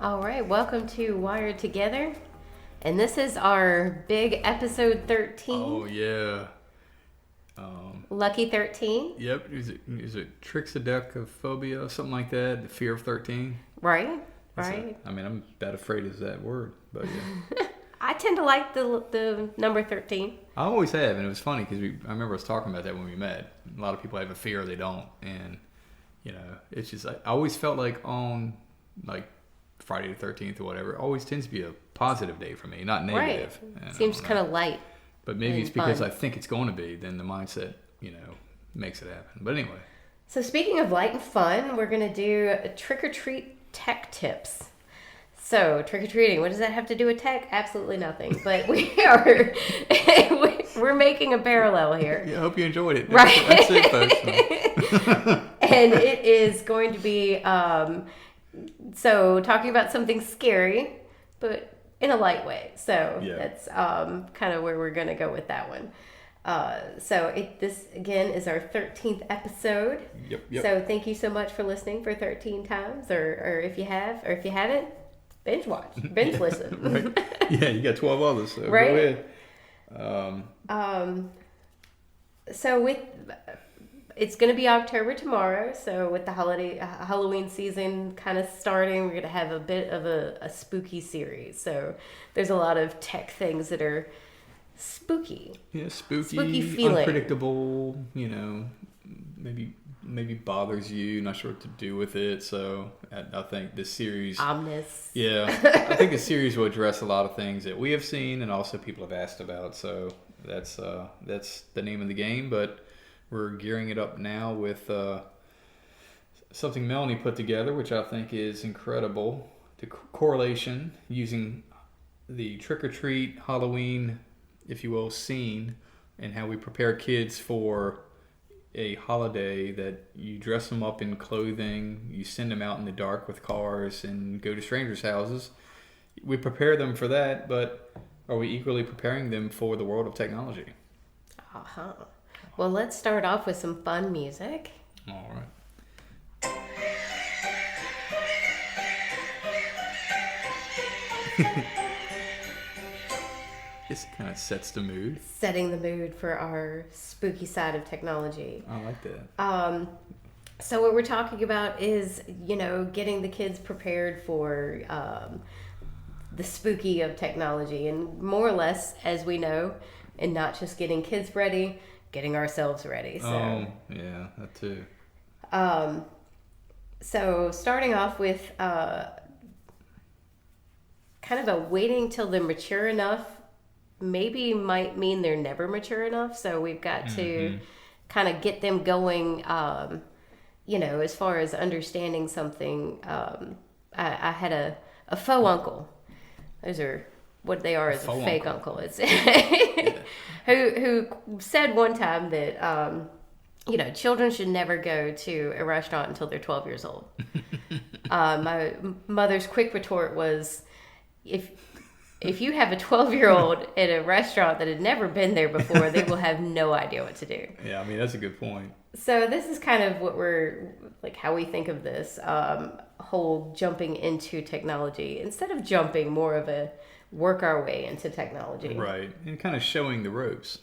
All right, welcome to Wired Together. And this is our big episode 13. Oh, yeah. Lucky 13. Yep. Is it trichodecaphobia, something like that? The fear of 13? Right. I'm about afraid of that word, but yeah. I tend to like the number 13. I always have, and it was funny because I remember us talking about that when we met. A lot of people have a fear, they don't. And, it's just, I always felt like on, Friday the 13th or whatever, it always tends to be a positive day for me, not negative. Right. Seems kind of light. But maybe it's because I think it's going to be, then the mindset, makes it happen. But anyway. So speaking of light and fun, we're going to do trick-or-treat tech tips. So trick-or-treating, what does that have to do with tech? Absolutely nothing. But we're making a parallel here. Yeah, I hope you enjoyed it. Right. That's it, folks. And it is going to be, so talking about something scary, but in a light way. So that's kind of where we're going to go with that one. This again is our 13th episode. Yep. So thank you so much for listening for 13 times, or if you have, or if you haven't, binge watch, binge listen. Right. Yeah, you got 12 others. So right. Go ahead. So it's going to be October tomorrow. So with the Halloween season kind of starting, we're going to have a bit of a spooky series. So there's a lot of tech things that are spooky. Yeah, spooky feeling. Unpredictable, maybe bothers you, not sure what to do with it. So I think this series... Ominous. Yeah, I think the series will address a lot of things that we have seen and also people have asked about. So that's the name of the game, but we're gearing it up now with something Melanie put together, which I think is incredible. The correlation using the trick-or-treat Halloween, if you will, scene, and how we prepare kids for a holiday that you dress them up in clothing, you send them out in the dark with cars and go to strangers' houses. We prepare them for that, but are we equally preparing them for the world of technology? Uh-huh. Well, let's start off with some fun music. All right. This kind of sets the mood. Setting the mood for our spooky side of technology. I like that. So what we're talking about is, getting the kids prepared for the spooky of technology, and more or less, as we know, and not just getting kids ready, getting ourselves ready. So, yeah, that too. So starting off with kind of a waiting till they're mature enough, maybe might mean they're never mature enough. So we've got to kind of get them going, as far as understanding something. I had a faux uncle. Those are what they are, is a fake uncle. It's who said one time that children should never go to a restaurant until they're 12 years old. My mother's quick retort was, if you have a 12-year-old at a restaurant that had never been there before, they will have no idea what to do. Yeah, I mean, that's a good point. So this is kind of what we're, how we think of this whole jumping into technology. Instead of jumping, more of a work our way into technology. Right, and kind of showing the ropes,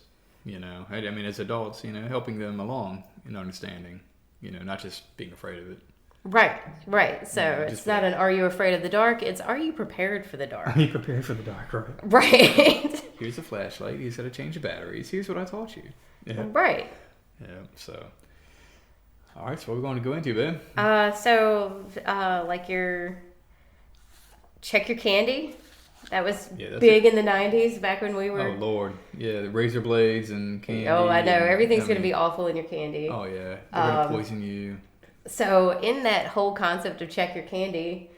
I mean, as adults, helping them along in understanding, not just being afraid of it. Right. So it's not an "Are you afraid of the dark?" It's "Are you prepared for the dark?" Are you prepared for the dark? Right. Right. Here's a flashlight. Here's how to change the batteries. Here's what I taught you. Yeah. Right. Yeah. So, all right. So what are we going to go into, babe? Check your candy. That was big in the 90s, back when we were... Oh, Lord. Yeah, the razor blades and candy. Oh, I know. Everything's going to be awful in your candy. Oh, yeah. They're going to poison you. So in that whole concept of check your candy,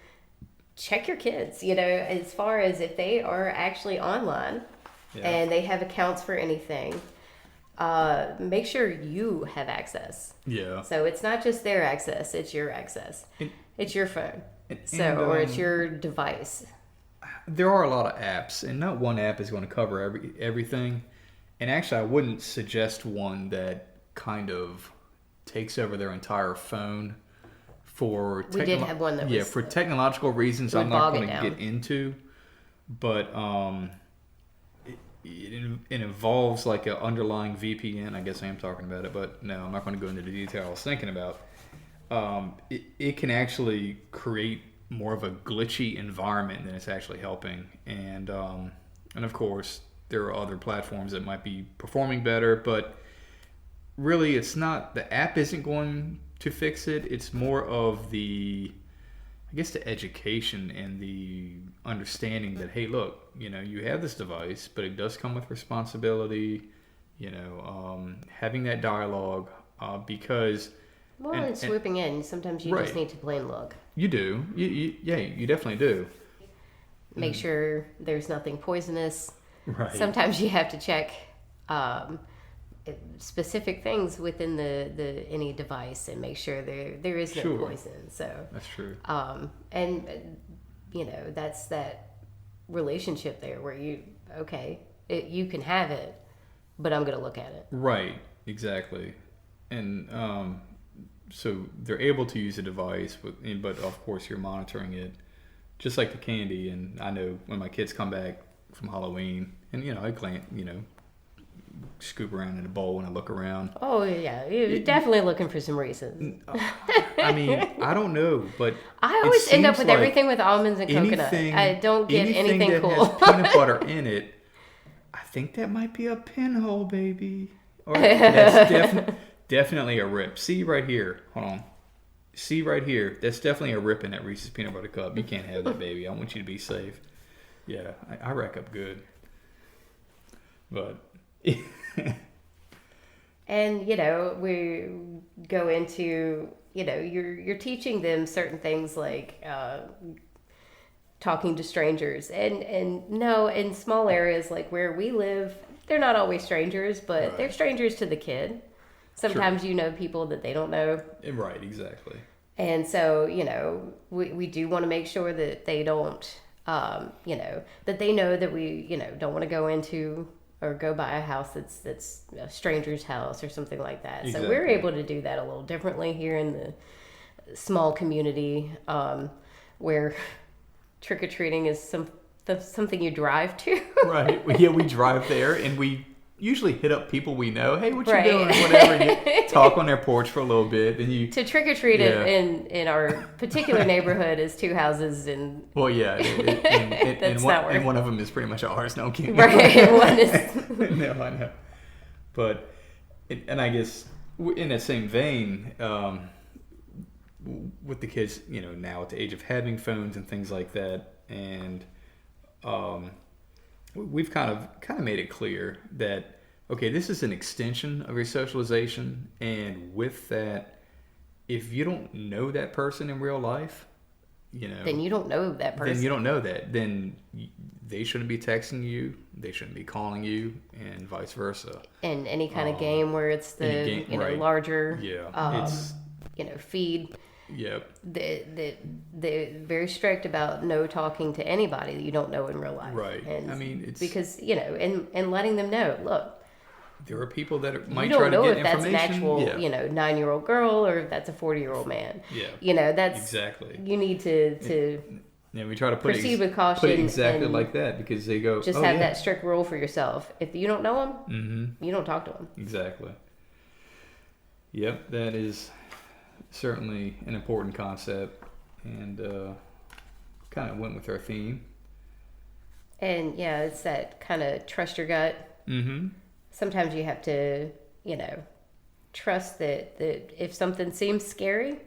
check your kids, as far as if they are actually online and they have accounts for anything, make sure you have access. Yeah. So it's not just their access, it's your access. It's your phone. Or it's your device. There are a lot of apps, and not one app is going to cover everything. And actually, I wouldn't suggest one that kind of takes over their entire phone We did have one that was... for technological reasons I'm not going to get into, but it involves like an underlying VPN. I guess I am talking about it, but no, I'm not going to go into the detail I was thinking about. It can actually create more of a glitchy environment than it's actually helping, and of course there are other platforms that might be performing better, but really it's not, the app isn't going to fix it. It's more of the education and the understanding that, hey, look, you have this device, but it does come with responsibility, having that dialogue, because... Well, and swooping in, sometimes you just need to plain look. You do. You definitely do. Make sure there's nothing poisonous. Right. Sometimes you have to check specific things within the any device and make sure there is no poison. So that's true. And that's that relationship there where you can have it, but I'm going to look at it. Right. Exactly. And so they're able to use a device, but of course you're monitoring it, just like the candy. And I know when my kids come back from Halloween, and I scoop around in a bowl and I look around. Oh yeah, you're definitely looking for some reasons. I mean, I don't know, but I always end up with everything with almonds and coconut. I don't get anything that cool. Has peanut butter in it. I think that might be a pinhole, baby. Or that's definitely a rip. See right here. Hold on. See right here. That's definitely a rip in that Reese's peanut butter cup. You can't have that, baby. I want you to be safe. Yeah, I rack up good. But... And we go into you're teaching them certain things like talking to strangers, and no, in small areas like where we live, they're not always strangers, but they're strangers to the kid. Sometimes people that they don't know. Right, exactly. And so we do want to make sure that they don't that they know that we don't want to go into or go by a house that's a stranger's house or something like that. Exactly. So we're able to do that a little differently here in the small community, where trick-or-treating is something you drive to. Right. Yeah, we drive there, and we usually hit up people we know. Hey, what you doing? Whatever. And you talk on their porch for a little bit. And you to trick-or-treat in our particular neighborhood is two houses. And well, yeah. And one of them is pretty much ours. No, I'm kidding. Right. One is... No, I know. But, and I guess in that same vein, with the kids, now at the age of having phones and things like that, and we've kind of made it clear that, okay, this is an extension of your socialization, and with that, if you don't know that person in real life, then you don't know that person. Then you don't know that. Then they shouldn't be texting you. They shouldn't be calling you, and vice versa. And any kind of game where it's the larger feed. Yep. They're very strict about no talking to anybody that you don't know in real life. Right. And I mean, it's because and letting them know, look, there are people that might try to get information. You don't know if that's an actual 9-year-old girl or if that's a 40-year-old man. Yeah. That's exactly. You need to yeah, we try to proceed with caution. Put it exactly like that, because they go just have that strict rule for yourself. If you don't know them, you don't talk to them. Exactly. Yep, that is certainly an important concept, and kind of went with our theme. And yeah, it's that kind of trust your gut. Mm-hmm. Sometimes you have to, trust that if something seems scary,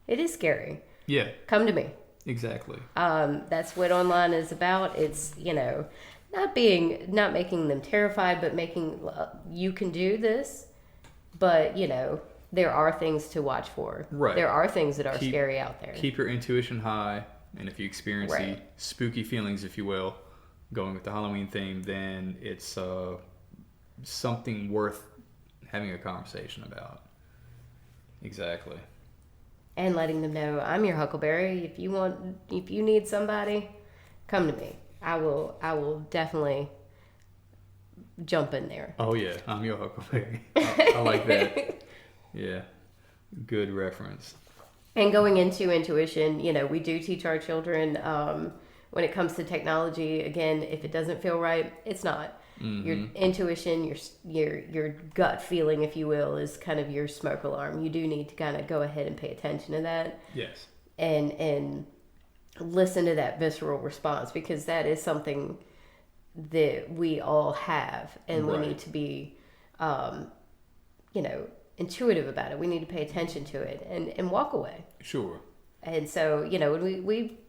it is scary. Yeah. Come to me. Exactly. That's what online is about. It's, not making them terrified, but making, you can do this, but, there are things to watch for. Right. There are things that are scary out there. Keep your intuition high, and if you experience the spooky feelings, if you will, going with the Halloween theme, then it's something worth having a conversation about. Exactly. And letting them know, I'm your Huckleberry. If you need somebody, come to me. I will definitely jump in there. Oh yeah, I'm your Huckleberry. I like that. Yeah, good reference. And going into intuition, we do teach our children when it comes to technology. Again, if it doesn't feel right, it's not. Mm-hmm. Your intuition, your gut feeling, if you will, is kind of your smoke alarm. You do need to kind of go ahead and pay attention to that. Yes. And listen to that visceral response, because that is something that we all have, and we need to be, intuitive about it. We need to pay attention to it and walk away. Sure. And so, when we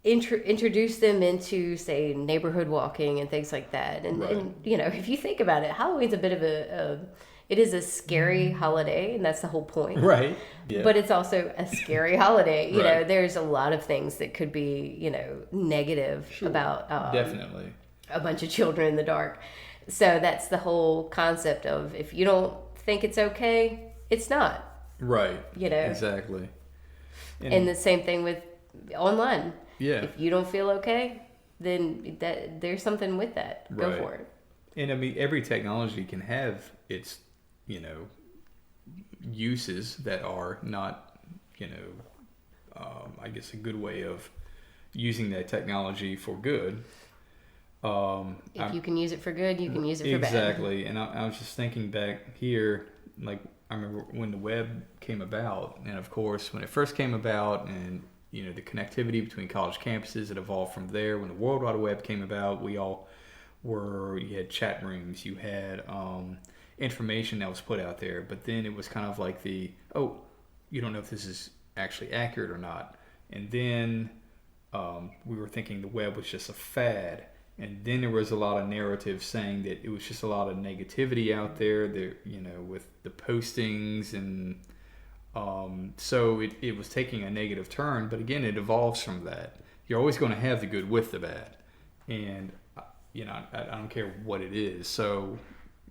introduce them into, say, neighborhood walking and things like that. And, and if you think about it, Halloween's a bit of it is a scary holiday, and that's the whole point. Right. Yeah. But it's also a scary holiday. You know, there's a lot of things that could be, negative about definitely a bunch of children in the dark. So that's the whole concept of, if you don't think it's okay, it's not. Right. Exactly. And the same thing with online. Yeah. If you don't feel okay, then there's something with that. Go for it. And I mean, every technology can have its, uses that are not, I guess a good way of using that technology for good. If you can use it for good, you can use it for bad. Exactly. And I was just thinking back here, like, I remember when the web came about, and of course, when it first came about, and, the connectivity between college campuses, it evolved from there. When the World Wide Web came about, you had chat rooms, you had information that was put out there, but then it was kind of like you don't know if this is actually accurate or not. And then we were thinking the web was just a fad. And then there was a lot of narrative saying that it was just a lot of negativity out there, with the postings. And so it was taking a negative turn. But again, it evolves from that. You're always going to have the good with the bad. And, I don't care what it is. So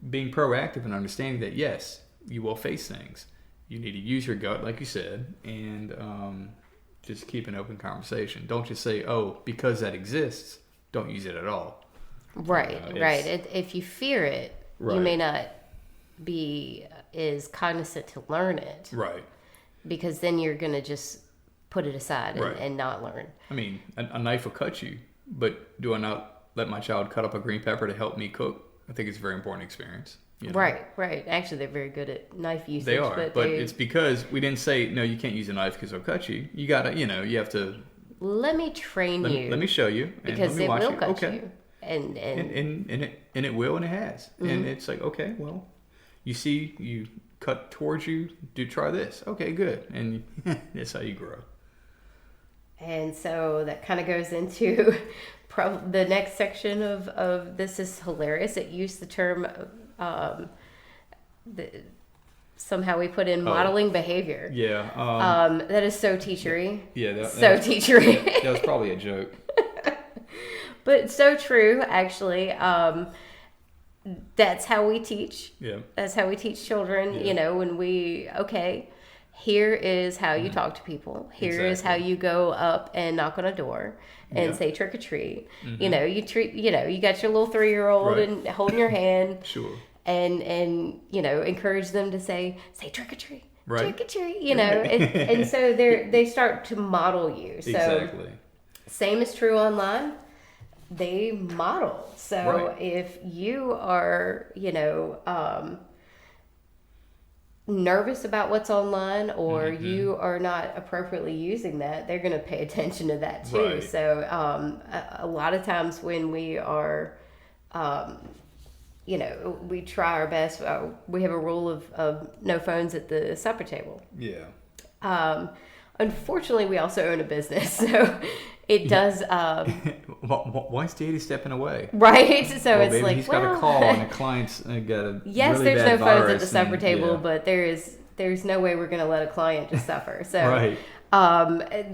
being proactive and understanding that, yes, you will face things. You need to use your gut, like you said, and just keep an open conversation. Don't just say, because that exists, don't use it at all. Right. If you fear it, you may not be as cognizant to learn it. Right. Because then you're going to just put it aside and not learn. I mean, a knife will cut you, but do I not let my child cut up a green pepper to help me cook? I think it's a very important experience. Right. Actually, they're very good at knife usage. They are, but it's because we didn't say, no, you can't use a knife because it'll cut you. You got to, you have to... Let me train you. Let me show you. Because it will cut you. And it will, and it has. Mm-hmm. And it's like, okay, well, you cut towards you, try this. Okay, good. And that's how you grow. And so that kind of goes into the next section of this is hilarious. It used the term, somehow we put in modeling behavior. Yeah. That is so teachery. Yeah. Teachery. That was probably a joke. But so true, actually. That's how we teach. Yeah. That's how we teach children, when here is how you talk to people. Here is how you go up and knock on a door and say trick or treat. Mm-hmm. You got your little 3-year-old and holding your hand. Sure. And encourage them to say trick or treat. Right. Trick or treat, and so they start to model you. So exactly. Same is true online. They model. So if you are, nervous about what's online, or mm-hmm. you are not appropriately using that, they're going to pay attention to that too. Right. So a lot of times when we are, we try our best. We have a rule of no phones at the supper table. Yeah. Unfortunately, we also own a business, so it does. Why is Daddy stepping away? Right, so it's like he's got a call and the client's got a yes. Really there's bad no phones at the virus supper table, but there's no way we're going to let a client just suffer. So right.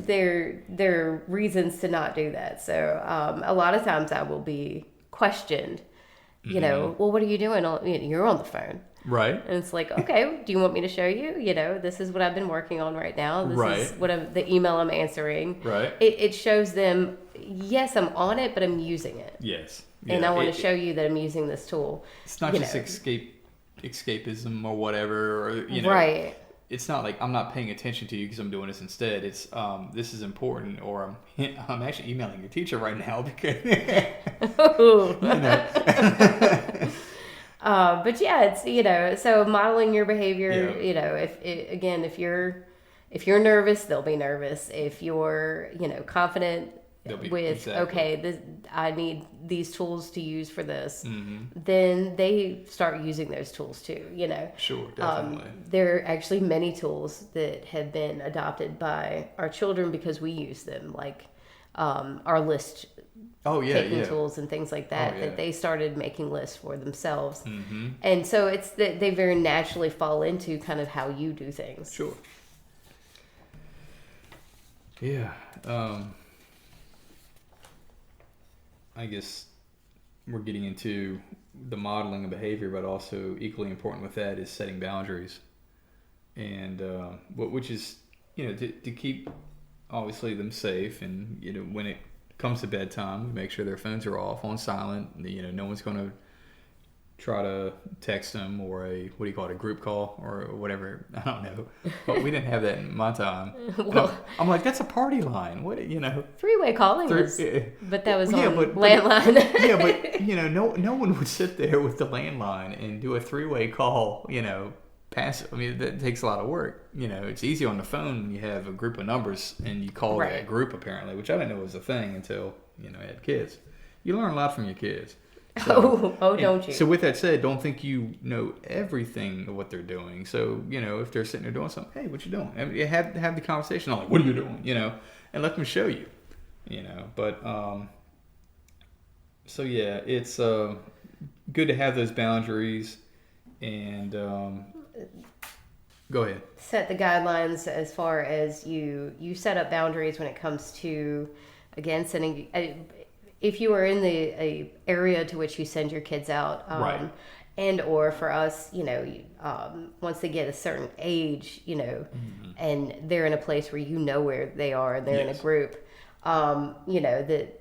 There are reasons to not do that. So a lot of times I will be questioned. Mm-hmm. Well, what are you doing? You're on the phone. Right. And it's like, okay, do you want me to show you? This is what I've been working on right now. This is what the email I'm answering. Right. It shows them, yes, I'm on it, but I'm using it. Yes. Yeah. And I want to show you that I'm using this tool. It's not just escapism or whatever. Or, right. it's not like I'm not paying attention to you because I'm doing this instead. It's this is important, or I'm actually emailing your teacher right now because but yeah, it's so modeling your behavior. Yeah. If you're nervous, they'll be nervous. If you're confident with okay, I need these tools to use for this, then they start using those tools too. Sure, definitely. There are actually many tools that have been adopted by our children because we use them, like our list taking tools and things like that. That they started making lists for themselves, and so it's that they very naturally fall into kind of how you do things. Sure. Yeah. I guess we're getting into the modeling of behavior, but also equally important with that is setting boundaries, and which is to keep obviously them safe, and when it comes to bedtime, make sure their phones are off on silent. No one's going to try to text them or a group call or whatever. I don't know, but we didn't have that in my time. Well, I'm like, that's a party line. What Three-way calling but that was on landline. But no one would sit there with the landline and do a three-way call. Pass. I mean, that takes a lot of work. It's easy on the phone when you have a group of numbers and you call that group apparently, which I didn't know was a thing until I had kids. You learn a lot from your kids. So, don't you? So with that said, don't think you know everything of what they're doing. So, if they're sitting there doing something, hey, what you doing? I mean, have the conversation. I'm like, what are you doing? And let them show you. But so yeah, it's good to have those boundaries and go ahead. Set the guidelines as far as you set up boundaries when it comes to, again, sending. If you are in the area to which you send your kids out, right. And or for us, once they get a certain age, and they're in a place where where they are and they're in a group, that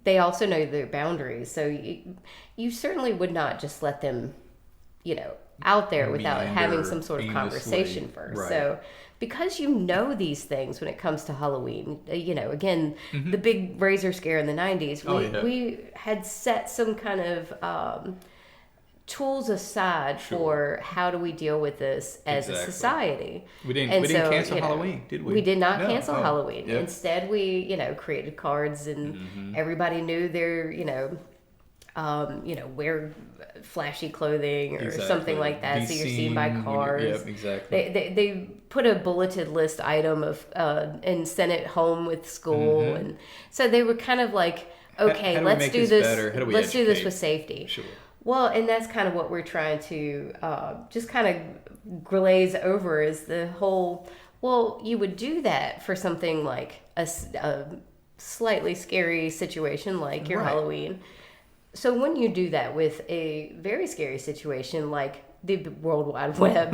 they also know their boundaries. So you certainly would not just let them, out there without having some sort of conversation first. Right. So because these things when it comes to Halloween, again, the big razor scare in the 90s, we had set some kind of tools aside for how do we deal with this as a society. We didn't cancel Halloween, did we? We did not cancel Halloween. Yep. Instead, we created cards, and everybody knew their wear flashy clothing or something like that, so you're seen by cars. Yep, exactly. They put a bulleted list item of and sent it home with school, and so they were kind of like, okay, let's do this. Let's do this with safety. Sure. Well, and that's kind of what we're trying to just kind of glaze over is the whole. Well, you would do that for something like a slightly scary situation like your Halloween. So when you do that with a very scary situation like the World Wide Web,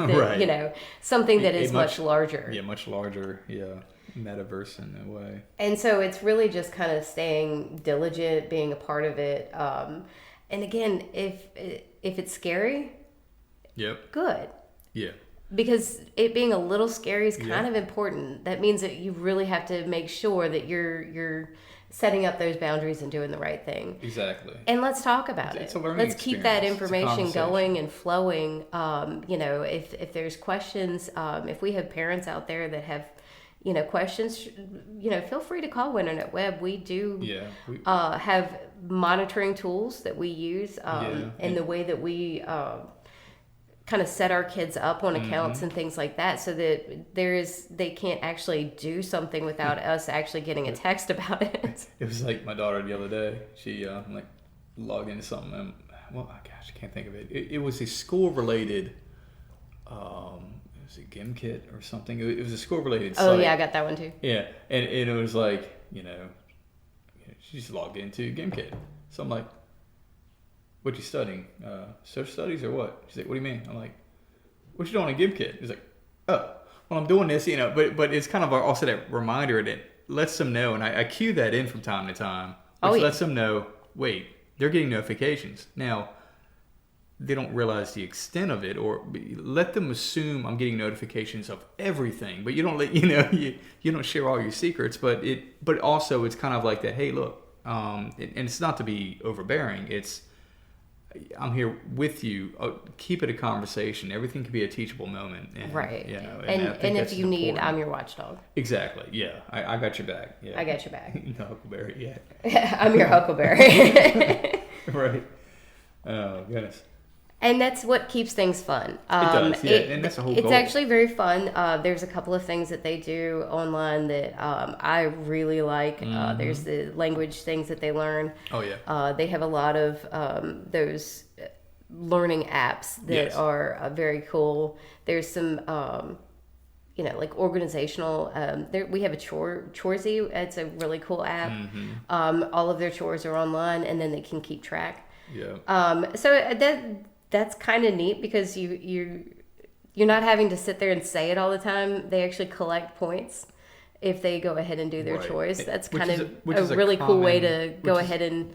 something that is much larger. Yeah, much larger. Yeah, metaverse in a way. And so it's really just kind of staying diligent, being a part of it. And again, if it's scary, good. Yeah. Because it being a little scary is kind of important. That means that you really have to make sure that you're setting up those boundaries and doing the right thing. Exactly. And let's talk about it. It's a learning Let's experience. keep that information going and flowing. If there's questions, if we have parents out there that have, questions, feel free to call Internet Web. We do have monitoring tools that we use and the way that we kind of set our kids up on accounts and things like that, so that they can't actually do something without us actually getting a text about it. It was like my daughter the other day. She logged into something. And, I can't think of it. It was a school related. It was a gym kit or something. It was a school related site. Oh yeah, I got that one too. Yeah, and it was like she just logged into gym kit. So I'm like, what you studying? Social studies or what? She's like, what do you mean? I'm like, what you doing in Gib Kit? He's like, oh, well, I'm doing this, but it's kind of also that reminder that lets them know, and I cue that in from time to time, which lets them know, wait, they're getting notifications. Now, they don't realize the extent of it, or let them assume I'm getting notifications of everything, but you don't let you don't share all your secrets. But also it's kind of like that. Hey, look, and it's not to be overbearing. It's I'm here with you. Keep it a conversation. Everything can be a teachable moment. And, right. And if you need, important. I'm your watchdog. Exactly. Yeah. I got your back. Yeah. I got your back. No Huckleberry. Yeah. I'm your Huckleberry. Right. Oh, goodness. And that's what keeps things fun. It does, yeah, and that's the whole goal. It's actually very fun. There's a couple of things that they do online that I really like. There's the language things that they learn. Oh, yeah. They have a lot of those learning apps that are very cool. There's some, like organizational. We have a Choresy. It's a really cool app. All of their chores are online, and then they can keep track. Yeah. So that's kind of neat because you're not having to sit there and say it all the time. They actually collect points if they go ahead and do their chores. That's kind of a really cool way to go ahead and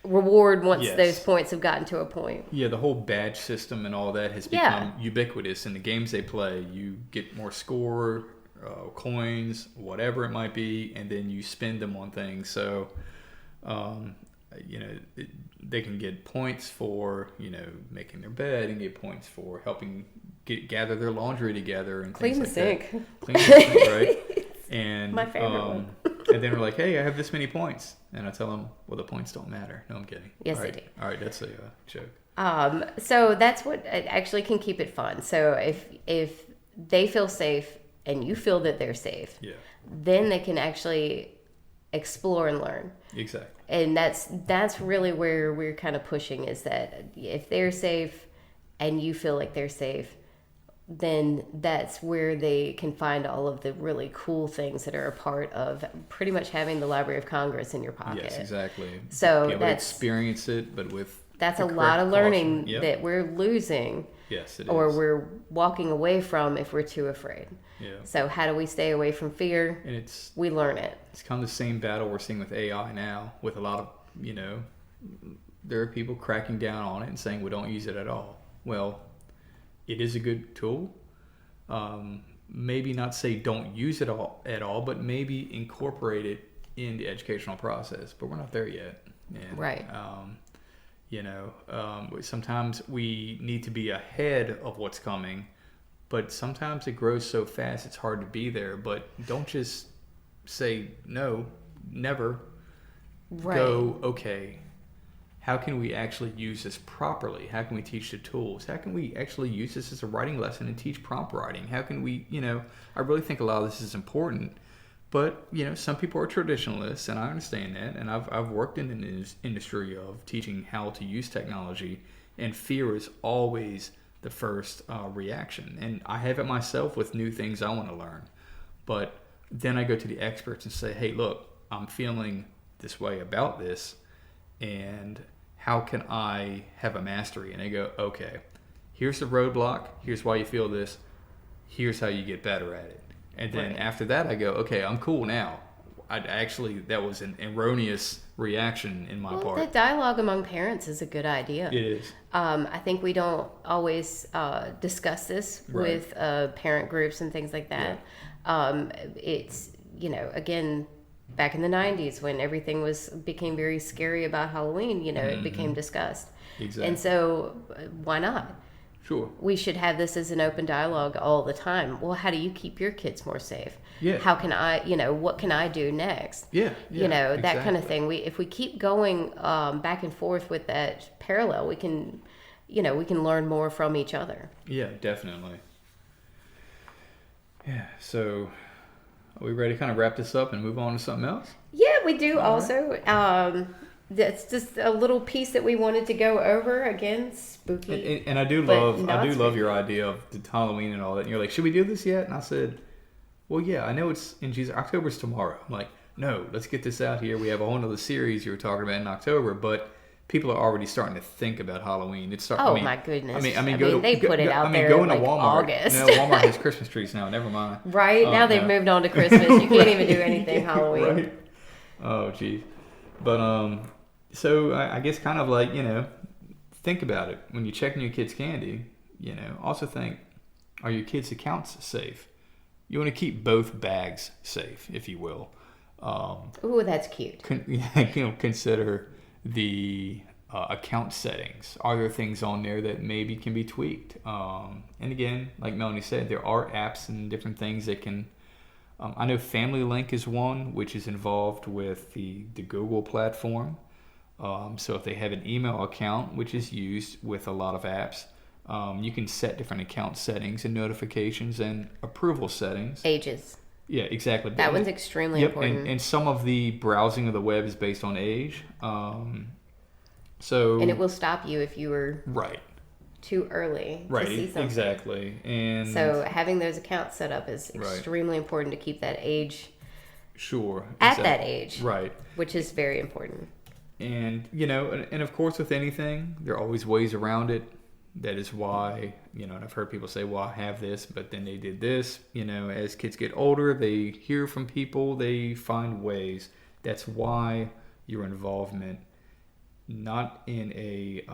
reward once those points have gotten to a point. Yeah, the whole badge system and all that has become ubiquitous in the games they play. You get more score, coins, whatever it might be, and then you spend them on things. So, they can get points for making their bed, and get points for helping gather their laundry together and clean things the like sink. That. Clean the sink, right? And my favorite one. And then we're like, hey, I have this many points, and I tell them, well, the points don't matter. No, I'm kidding. Yes, all right. they do. All right, that's a joke. So that's what actually can keep it fun. So if they feel safe and you feel that they're safe, then they can actually explore and learn. Exactly. And that's really where we're kind of pushing, is that if they're safe and you feel like they're safe, then that's where they can find all of the really cool things that are a part of pretty much having the Library of Congress in your pocket. Yes, exactly. So be able to experience it, but with that's a lot of learning caution. that we're losing. Yes, it or is. we're walking away from if we're too afraid. Yeah. So how do we stay away from fear? And we learn it. It's kind of the same battle we're seeing with AI now, with a lot of, there are people cracking down on it and saying, well, don't use it at all. Well, it is a good tool. Maybe not say don't use it at all, but maybe incorporate it in the educational process. But we're not there yet. And, right. Sometimes we need to be ahead of what's coming, but sometimes it grows so fast it's hard to be there. But don't just say no, never. Right. Go, okay, how can we actually use this properly? How can we teach the tools? How can we actually use this as a writing lesson and teach prompt writing? How can we, I really think a lot of this is important. But, some people are traditionalists, and I understand that. And I've worked in an industry of teaching how to use technology, and fear is always the first reaction. And I have it myself with new things I want to learn. But then I go to the experts and say, hey, look, I'm feeling this way about this, and how can I have a mastery? And they go, okay, here's the roadblock. Here's why you feel this. Here's how you get better at it. And then after that, I go, okay, I'm cool now. That was an erroneous reaction in my part. The dialogue among parents is a good idea. It is. I think we don't always discuss this with parent groups and things like that. Yeah. It's, again, back in the 90s when everything became very scary about Halloween, it became discussed. Exactly. And so why not? Sure. We should have this as an open dialogue all the time. Well, how do you keep your kids more safe? Yeah. How can I, what can I do next? Yeah. That kind of thing. If we keep going back and forth with that parallel, we can learn more from each other. Yeah, definitely. Yeah. So, are we ready to kind of wrap this up and move on to something else? Yeah, we do. All also. Right. That's just a little piece that we wanted to go over. Again, spooky. And I do love your idea of the Halloween and all that. And you're like, should we do this yet? And I said, well, yeah, I know it's in Jesus. October's tomorrow. I'm like, no, let's get this out here. We have a whole other series you were talking about in October, but people are already starting to think about Halloween. My goodness. I mean, they put it out there go in into Walmart. August. No, Walmart has Christmas trees now. Never mind. Right now they've moved on to Christmas. You can't even do anything Halloween. Right. Oh, geez. But so I guess kind of like think about it. When you're checking your kids' candy, also think, are your kids' accounts safe? You want to keep both bags safe, if you will. Ooh, that's cute. Consider the account settings. Are there things on there that maybe can be tweaked? And again, like Melanie said, there are apps and different things that can. I know Family Link is one, which is involved with the Google platform. So if they have an email account, which is used with a lot of apps, you can set different account settings and notifications and approval settings. Ages. Yeah, exactly. That one's extremely important. And some of the browsing of the web is based on age. So and it will stop you if you were right too early to see something. Exactly. And so having those accounts set up is extremely important to keep that age at that age. Right. Which is very important. And and of course with anything, there are always ways around it. That is why, and I've heard people say, well, I have this, but then they did this. As kids get older, they hear from people, they find ways. That's why your involvement, not in a,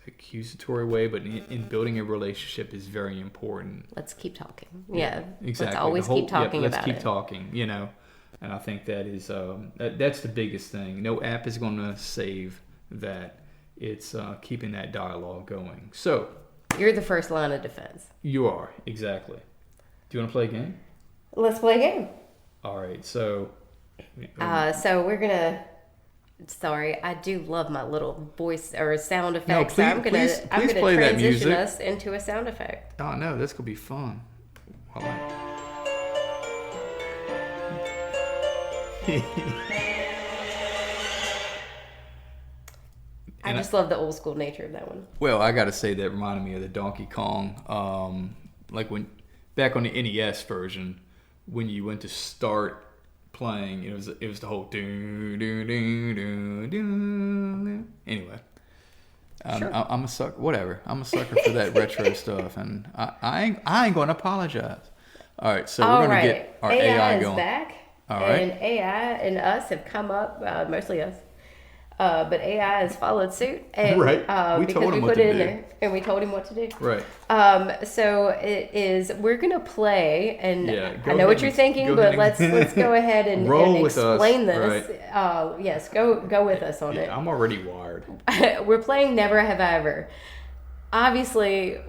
accusatory way, but in building a relationship is very important. Let's keep talking. Yeah, exactly. Let's always keep talking about it. Let's keep talking, And I think that is, that's the biggest thing. No app is going to save that. It's keeping that dialogue going. So you're the first line of defense. You are, exactly. Do you want to play a game? Let's play a game. All right, so we're gonna. Sorry, I do love my little voice or sound effects. No, I'm gonna play that transition music. us into a sound effect. Oh no, this could be fun. I just love the old school nature of that one. Well, I got to say that reminded me of the Donkey Kong. Like when back on the NES version, when you went to start playing, it was the whole do do do do do. Anyway, sure. I'm a sucker. Whatever, I'm a sucker for that retro stuff, and I ain't going to apologize. All right, so we're going to get our AI is going. Back. All right, and AI and us have come up, mostly us. But AI has followed suit, and because we put it in there, and we told him what to do. Right. So it is. We're gonna play, and I know what you're thinking, but let's go ahead and explain this. Right. Yes, go with us on it. I'm already wired. We're playing Never Have I Ever. Obviously,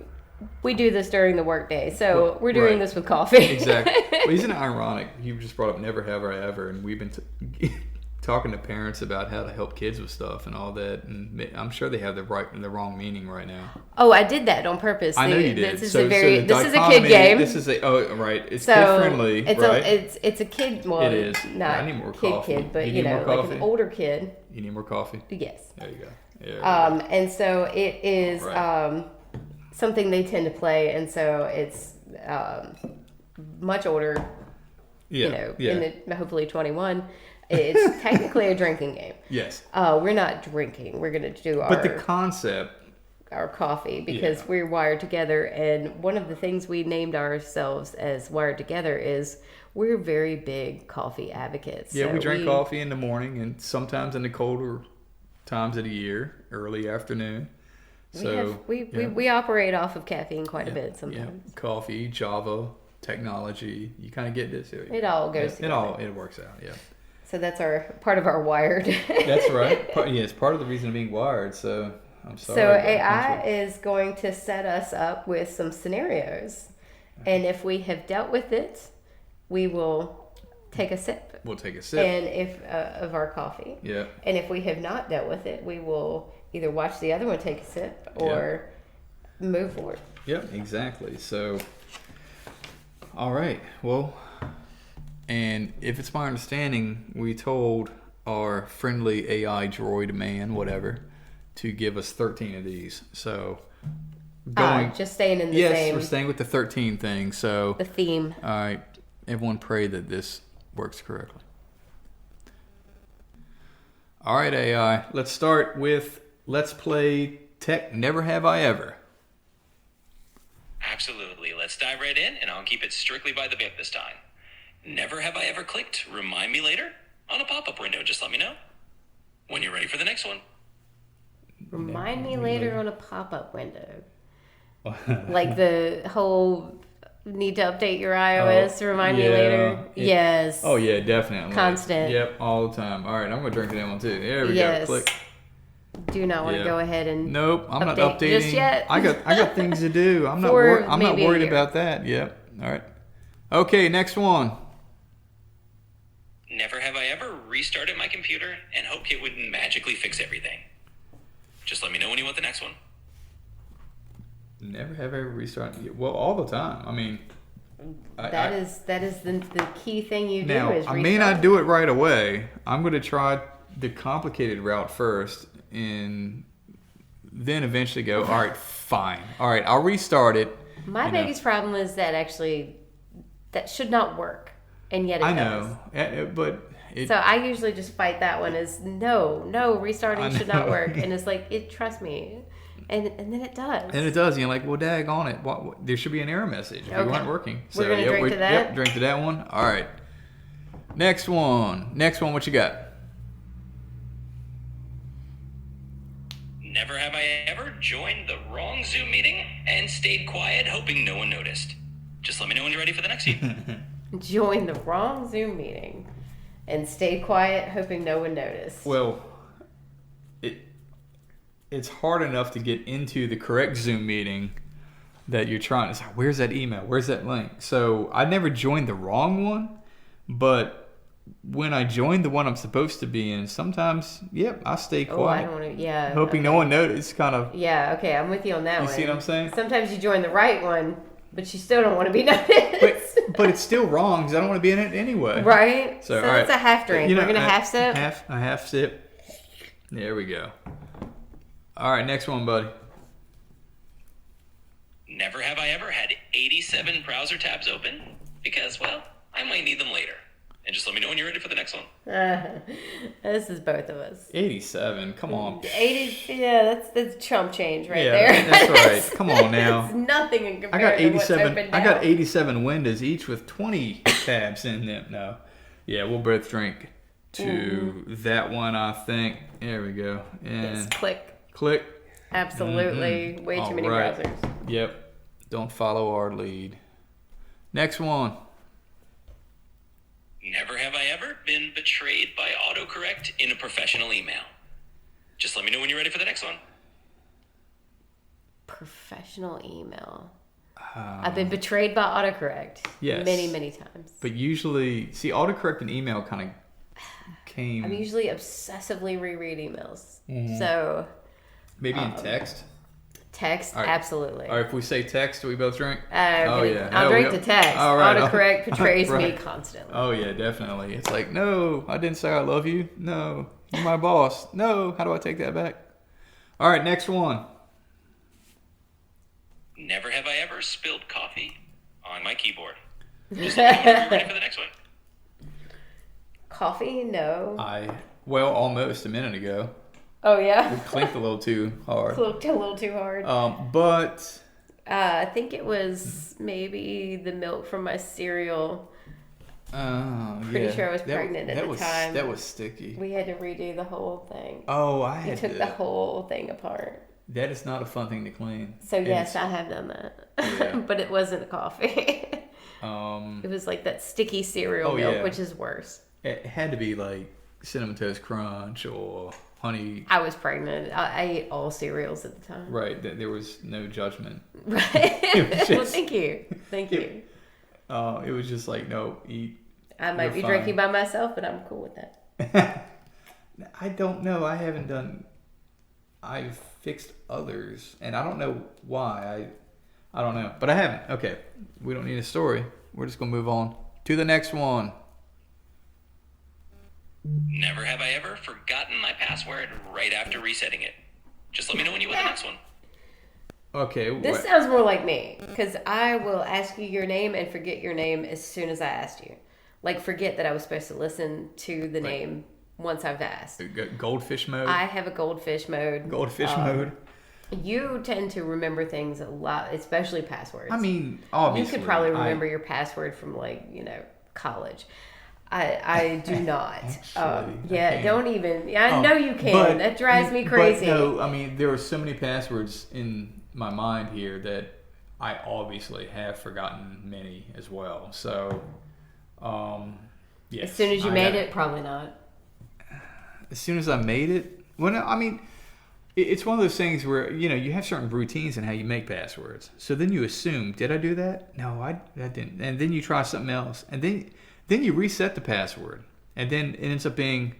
we do this during the workday, so we're doing this with coffee. Exactly. Well, isn't it ironic? You just brought up Never Have I Ever, and we've been talking to parents about how to help kids with stuff and all that, and I'm sure they have the wrong meaning right now. Oh, I did that on purpose. I know you did. This is a kid game. This is it's kid friendly. It's a kid. Well, it is. Not I need more coffee. Kid, but like an older kid. You need more coffee. Yes. There you go. Yeah, and so it is something they tend to play, and so it's much older. Hopefully 21. It's technically a drinking game. Yes. We're not drinking. We're going to do But the concept. Our coffee, because we're wired together. And one of the things we named ourselves as wired together is we're very big coffee advocates. Yeah, so we drink coffee in the morning and sometimes in the colder times of the year, early afternoon. We operate off of caffeine quite a bit sometimes. Yeah. Coffee, Java, technology. You kind of get this. It all goes together. It works out, yeah. So that's part of our wired. That's right. It's part of the reason of being wired. So I'm sorry. So AI is going to set us up with some scenarios, and if we have dealt with it, we will take a sip. We'll take a sip. And if of our coffee. Yeah. And if we have not dealt with it, we will either watch the other one take a sip or move forward. Yep. Exactly. So. All right. Well. And if it's my understanding, we told our friendly AI droid man, whatever, to give us 13 of these. So, just staying in the same. Yes, we're staying with the 13 thing. So the theme. All right, everyone, pray that this works correctly. All right, AI. Let's start with let's play Tech Never Have I Ever. Absolutely. Let's dive right in, and I'll keep it strictly by the book this time. Never have I ever clicked remind me later on a pop-up window. Just let me know when you're ready for the next one. Remind me later on a pop-up window. Like the whole need to update your iOS. Remind me later. Yes. Oh yeah, definitely. Constant. Yep, all the time. All right, I'm gonna drink that one too. There we go. Click. Do not want to go ahead and nope. I'm not updating just yet. I got things to do. I'm not worried about that. Yep. All right. Okay, next one. Never have I ever restarted my computer and hoped it would magically fix everything. Just let me know when you want the next one. Never have I ever restarted. Well, all the time. I mean, that is the key thing you do. Now, is I may not do it right away. I'm going to try the complicated route first, and then eventually go, all right, fine. All right, I'll restart it. My biggest problem is that that should not work, and yet it does. I know, but... So I usually just fight that one as no, restarting should not work. And it's like, trust me. And then it does. And it does. And you're like, well, dag on it. What, there should be an error message if you weren't working. So, we're going to drink to that? Yep, drink to that one. All right. Next one, what you got? Never have I ever joined the wrong Zoom meeting and stayed quiet hoping no one noticed. Just let me know when you're ready for the next one. Join the wrong Zoom meeting and stayed quiet hoping no one noticed. Well, it's hard enough to get into the correct Zoom meeting that you're trying to say, where's that email? Where's that link? So I never joined the wrong one, but when I joined the one I'm supposed to be in, sometimes, I stay quiet. I don't want to, hoping no one noticed, kind of. Yeah, okay, I'm with you on that one. You see what I'm saying? Sometimes you join the right one, but you still don't want to be noticed. But it's still wrong because I don't want to be in it anyway. Right? So all right. It's a half drink. We're going to half sip? A half sip. There we go. All right, next one, buddy. Never have I ever had 87 browser tabs open because, well, I might need them later. And just let me know when you're ready for the next one. This is both of us. 87, come on. 80, that's chump change there. That's right. Come on now. It's nothing in comparison to what's open now. I got 87 windows, each with 20 tabs in them. No. Yeah, we'll both drink to that one, I think. There we go. And yes, click. Absolutely. Way too many browsers. Yep. Don't follow our lead. Next one. Never have I ever been betrayed by autocorrect in a professional email. Just let me know when you're ready for the next one. Professional email. I've been betrayed by autocorrect. Yes. Many, many times. But usually, see, autocorrect and email kind of came... I'm usually obsessively reread emails. So... Maybe in text? Text, right. Absolutely. All right, if we say text, do we both drink? I'll drink the text. All right. Autocorrect betrays me constantly. Oh, yeah, definitely. It's like, no, I didn't say I love you. No, you're my boss. No, how do I take that back? All right, next one. Never have I ever spilled coffee on my keyboard. Just let me know when you're ready for the next one. Coffee? No. Almost a minute ago. Oh, yeah? We clinked a little too hard. Clinked a little too hard. But... I think it was maybe the milk from my cereal. Pretty sure I was pregnant at the time. That was sticky. We had to redo the whole thing. Oh, we took the whole thing apart. That is not a fun thing to clean. So, yes, I have done that. Yeah. But it wasn't coffee. It was like that sticky cereal milk, which is worse. It had to be like Cinnamon Toast Crunch or... Honey. I was pregnant. I ate all cereals at the time. Right. There was no judgment. Right. Well, thank you. It was just like, no, eat. I might be drinking by myself, but I'm cool with that. I don't know. I've fixed others, and I don't know why. I don't know. But I haven't. Okay. We don't need a story. We're just going to move on to the next one. Never have I ever forgotten my password right after resetting it. Just let me know when you want the next one. Okay. This sounds more like me, because I will ask you your name and forget your name as soon as I asked you. Like, forget that I was supposed to listen to the name once I've asked. Goldfish mode? I have a goldfish mode. Goldfish mode? You tend to remember things a lot, especially passwords. I mean, obviously. You could probably remember your password from, college. I do not. Actually, don't even. I know you can. That drives me crazy. But no, I mean, there are so many passwords in my mind here that I obviously have forgotten many as well. So, yes. As soon as you made it, probably not. As soon as I made it, well, no, I mean, it's one of those things where, you have certain routines in how you make passwords. So then you assume, did I do that? No, I didn't. And then you try something else. And then you reset the password. And then it ends up being,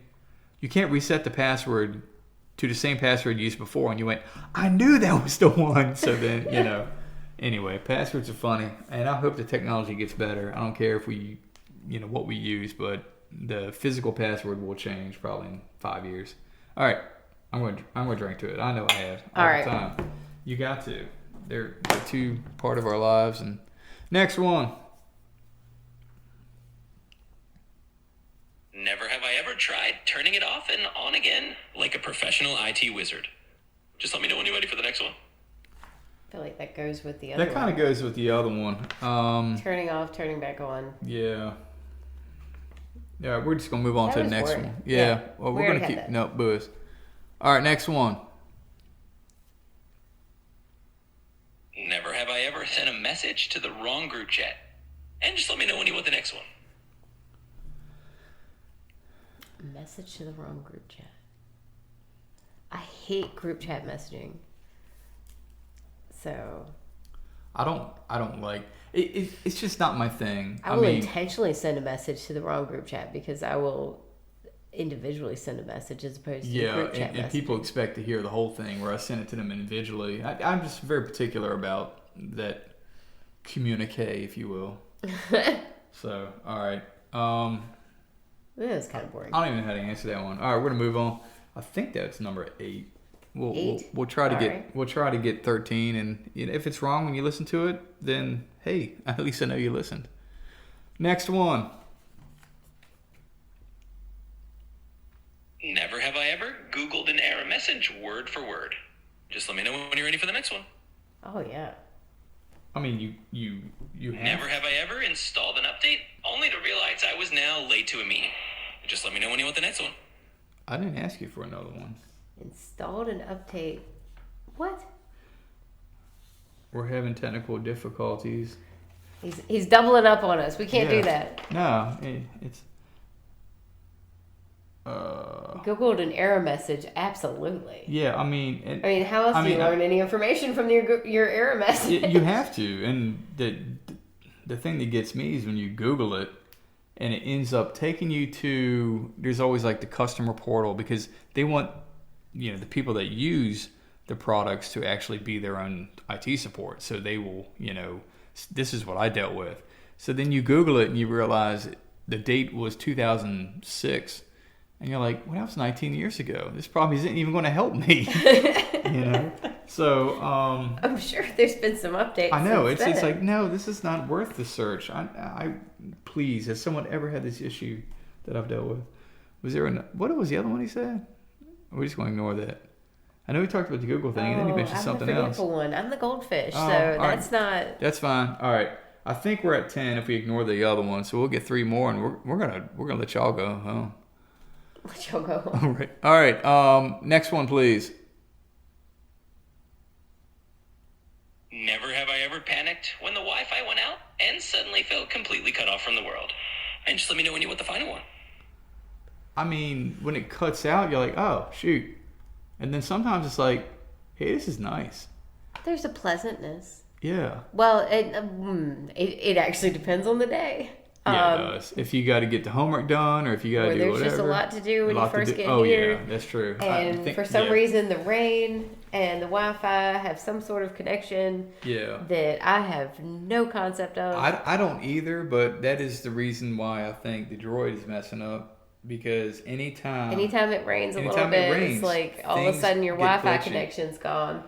you can't reset the password to the same password you used before. And you went, I knew that was the one. So then, anyway, passwords are funny. And I hope the technology gets better. I don't care if we, what we use, but the physical password will change probably in 5 years. All right. I'm going to drink to it. I know I have all the time. You got to. They're two part of our lives. And next one. Never have I ever tried turning it off and on again like a professional IT wizard. Just let me know when you're ready for the next one. I feel like that goes with the other one. That kind of goes with the other one. Turning off, turning back on. Yeah. Yeah, we're just going to move on to the next one. Yeah. Well, we're going to keep... No, booze. All right, next one. Never have I ever sent a message to the wrong group chat. And just let me know when you want the next one. Message to the wrong group chat. I hate group chat messaging. So I don't like it. It's just not my thing. I will intentionally send a message to the wrong group chat because I will individually send a message as opposed to group chat and people expect to hear the whole thing where I send it to them individually. I'm just very particular about that communique, if you will. So, all right. That was kind of boring. I don't even know how to answer that one. All right, we're gonna move on. I think that's number 8. We'll try to get 13, and if it's wrong when you listen to it, then hey, at least I know you listened. Next one. Never have I ever Googled an error message word for word. Just let me know when you're ready for the next one. Oh yeah. I mean, you have. Never have I ever installed an update only to realize I was now late to a meeting. Just let me know when you want the next one. I didn't ask you for another one. Installed an update. What? We're having technical difficulties. He's doubling up on us. We can't do that. No, it's. Googled an error message. Absolutely. Yeah, I mean, how else do you learn any information from your error message? You have to, and the thing that gets me is when you Google it, and it ends up taking you to. There's always like the customer portal because they want, the people that use the products to actually be their own IT support. So they will, this is what I dealt with. So then you Google it and you realize the date was 2006. And you're like, well, that was 19 years ago. This probably isn't even going to help me. So I'm sure there's been some updates. I know it's like, no, this is not worth the search. I please, has someone ever had this issue that I've dealt with? Was there what was the other one he said? We're just going to ignore that. I know we talked about the Google thing, and then he mentioned something else. I'm the forgetful one. I'm the goldfish, so that's not. That's fine. All right. I think we're at 10 if we ignore the other one, so we'll get 3 more, and we're gonna let y'all go home. Let y'all go home. All right. Next one, please. Never have I ever panicked when the Wi-Fi went out and suddenly felt completely cut off from the world. And just let me know when you want the final one. I mean, when it cuts out, you're like, oh, shoot. And then sometimes it's like, hey, this is nice. There's a pleasantness. Yeah. Well, it actually depends on the day. Yeah, it does. If you got to get the homework done, or if you got to do there's whatever. There's just a lot to do when you first get here. Oh, yeah, that's true. And for some reason, the rain and the Wi-Fi have some sort of connection that I have no concept of. I don't either, but that is the reason why I think the Droid is messing up. Because anytime it rains a little bit, it's like all of a sudden your Wi-Fi connection's gone.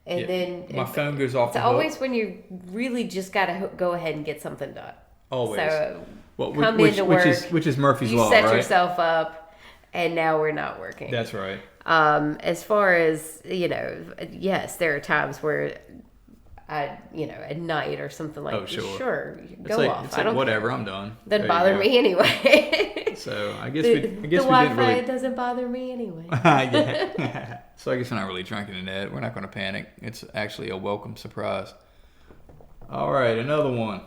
And then my phone goes off the hook. It's always when you really just got to go ahead and get something done. Always. So come into work, which is Murphy's Law, right? You set yourself up, and now we're not working. That's right. As far as, yes, there are times where at night or something like that. Sure. Sure, go like, off. It's like, whatever, I'm done. Doesn't bother me anyway. So I guess we the didn't Wi-Fi really. doesn't bother me anyway. Yeah. So I guess we're not really drinking in that. We're not going to panic. It's actually a welcome surprise. All right, another one.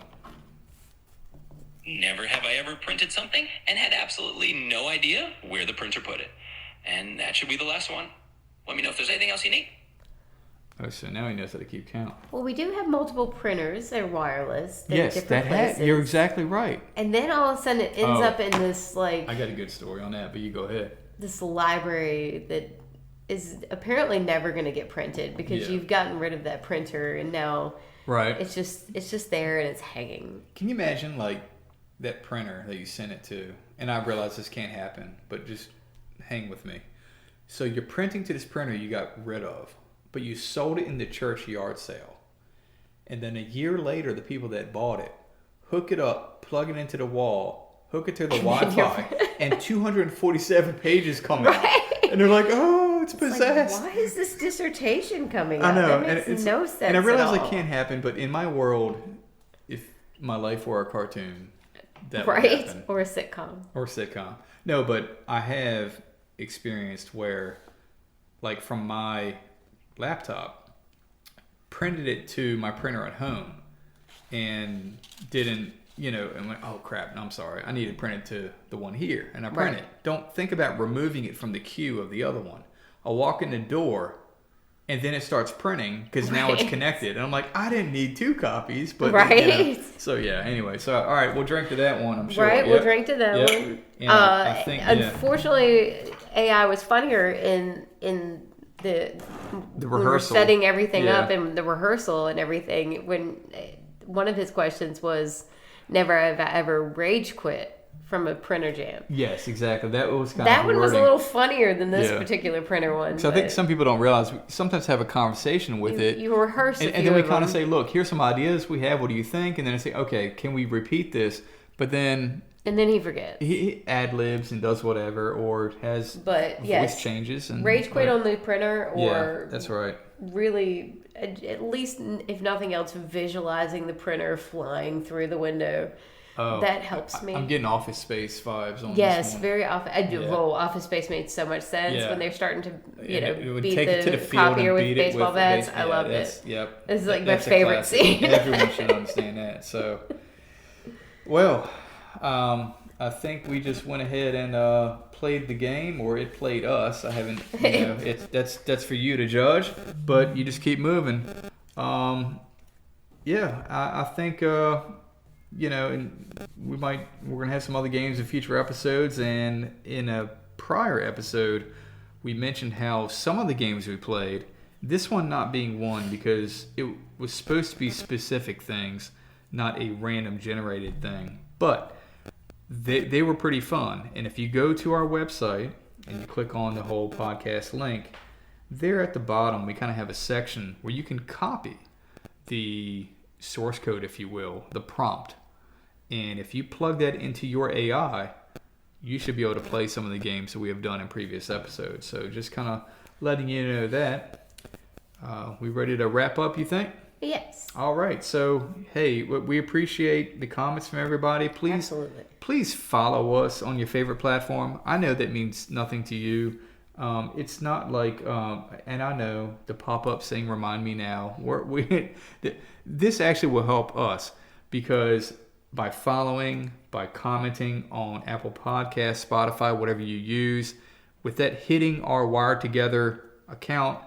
Never have I ever printed something and had absolutely no idea where the printer put it. And that should be the last one. Let me know if there's anything else you need. Oh, so now he knows how to keep count. Well, we do have multiple printers. They're wireless. They're Yes, different places. you're exactly right. And then all of a sudden it ends up in this I got a good story on that, but you go ahead. This library that is apparently never going to get printed because you've gotten rid of that printer and now it's just there and it's hanging. Can you imagine like that printer that you sent it to? And I realize this can't happen, but just hang with me. So you're printing to this printer you got rid of, but you sold it in the church yard sale. And then a year later, the people that bought it hook it up, plug it into the wall, hook it to the Wi-Fi, and 247 pages come out. And they're like, oh, it's possessed. Like, why is this dissertation coming out? I know. That makes no sense. And I realize at all. it can't happen, but in my world, if my life were a cartoon, that would happen. Or a sitcom. No, but I have experienced where, like from my laptop, printed it to my printer at home and didn't, and went, oh crap, no, I'm sorry. I need to print it to the one here. And I print it. Don't think about removing it from the queue of the other one. I'll walk in the door and then it starts printing because now it's connected. And I'm like, I didn't need 2 copies. But so yeah, anyway. So, all right, we'll drink to that one, I'm sure. Right, we'll drink to that one. And I think, unfortunately, AI was funnier in the rehearsal. When we're setting everything up and the rehearsal and everything. When one of his questions was, never have I ever rage quit from a printer jam. Yes, exactly. That was that one was a little funnier than this particular printer one. So I think some people don't realize we sometimes have a conversation with it. You rehearse it, and then we kind of say, look, here's some ideas we have. What do you think? And then I say, okay, can we repeat this? But then... And then he forgets. He ad-libs and does whatever, or has voice changes. And rage quit on the printer, or... Yeah, that's right. Really, at least, if nothing else, visualizing the printer flying through the window. That helps me. I'm getting Office Space vibes on this one. Yes, very often. Well, Office Space made so much sense when they're starting to, beat the copier with baseball bats. I loved it. Yep. It's like my favorite scene. Everyone should understand that. So, well, I think we just went ahead and played the game, or it played us. I haven't. That's for you to judge, but you just keep moving. I think. And we're gonna have some other games in future episodes. And in a prior episode, we mentioned how some of the games we played, this one not being one because it was supposed to be specific things, not a random generated thing. But they were pretty fun. And if you go to our website and you click on the whole podcast link, there at the bottom we kind of have a section where you can copy the source code, if you will, the prompt. And if you plug that into your AI, you should be able to play some of the games that we have done in previous episodes. So just kind of letting you know that. We ready to wrap up, you think? Yes. All right. So, hey, we appreciate the comments from everybody. Please follow us on your favorite platform. I know that means nothing to you. It's not like, and I know the pop-up saying "Remind me now." This actually will help us because by following, by commenting on Apple Podcasts, Spotify, whatever you use, with that hitting our Wired Together account,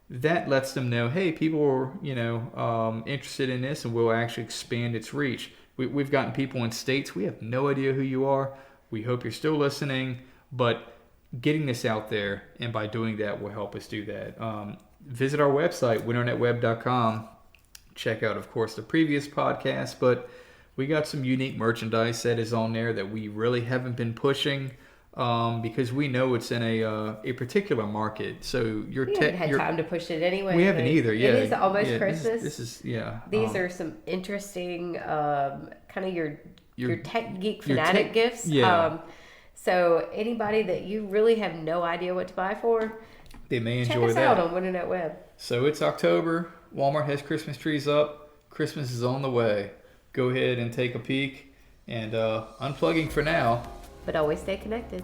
that lets them know, hey, people are interested in this, and we'll actually expand its reach. We've gotten people in states we have no idea who you are. We hope you're still listening, but getting this out there, and by doing that will help us do that. Visit our website, winternetweb.com. Check out, of course, the previous podcast, but we got some unique merchandise that is on there that we really haven't been pushing because we know it's in a particular market. So we haven't had time to push it anyway. We haven't either. Yeah, it is almost Christmas. This is These are some interesting kind of your tech geek fanatic gifts. Yeah. So anybody that you really have no idea what to buy for, they may Check enjoy us that. out on Internet Web. So it's October. Walmart has Christmas trees up. Christmas is on the way. Go ahead and take a peek. And unplugging for now. But always stay connected.